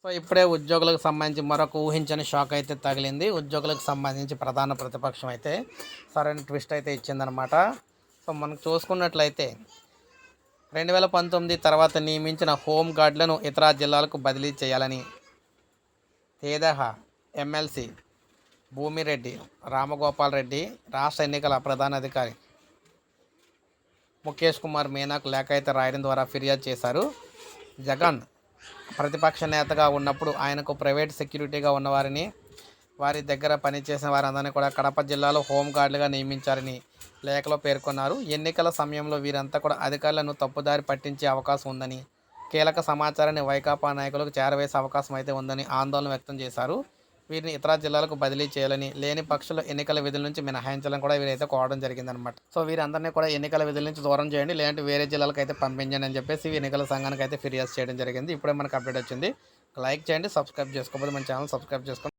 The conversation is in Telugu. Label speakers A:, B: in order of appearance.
A: సో ఇప్పుడే ఉద్యోగులకు సంబంధించి మరొక ఊహించని షాక్ అయితే తగిలింది. ఉద్యోగులకు సంబంధించి ప్రధాన ప్రతిపక్షం అయితే సరైన ట్విస్ట్ అయితే ఇచ్చిందనమాట. సో మనకు చూసుకున్నట్లయితే 2019 తర్వాత నియమించిన హోం గార్డులను ఇతర జిల్లాలకు బదిలీ చేయాలని తేదహ ఎమ్మెల్సీ భూమిరెడ్డి రామగోపాల్ రెడ్డి రాష్ట్ర ఎన్నికల ప్రధాన అధికారి ముఖేష్ కుమార్ మీనాకు లేఖ అయితే రాయడం ద్వారా ఫిర్యాదు చేశారు. జగన్ ప్రతిపక్ష నేతగా ఉన్నప్పుడు ఆయనకు ప్రైవేట్ సెక్యూరిటీగా ఉన్నవారిని, వారి దగ్గర పనిచేసిన వారందరినీ కూడా కడప జిల్లాలో హోంగార్డులుగా నియమించారని లేఖలో పేర్కొన్నారు. ఎన్నికల సమయంలో వీరంతా కూడా అధికారులను తప్పుదారి పట్టించే అవకాశం ఉందని, కీలక సమాచారాన్ని వైకాపా నాయకులకు చేరవేసే అవకాశం అయితే ఉందని ఆందోళన వ్యక్తం చేశారు. వీరిని ఇతర జిల్లాలకు బదిలీ చేయాలని, లేని పక్షంలో ఎన్నికల విధుల నుంచి మినహాయించాలని కూడా వీరైతే కోరడం జరిగిందనమాట. సో వీరందరినీ కూడా ఎన్నికల విధుల నుంచి దూరం చేయండి, లేదంటే వేరే జిల్లాలకు అయితే పంపించండి అని చెప్పేసి ఎన్నికల సంఘానికి అయితే ఫిర్యాదు చేయడం జరిగింది. ఇప్పుడే మనకు అప్డేట్ వచ్చింది. లైక్ చేయండి, సబ్స్క్రైబ్ చేసుకోకపోతే మన ఛానల్ సబ్స్క్రైబ్ చేసుకోండి.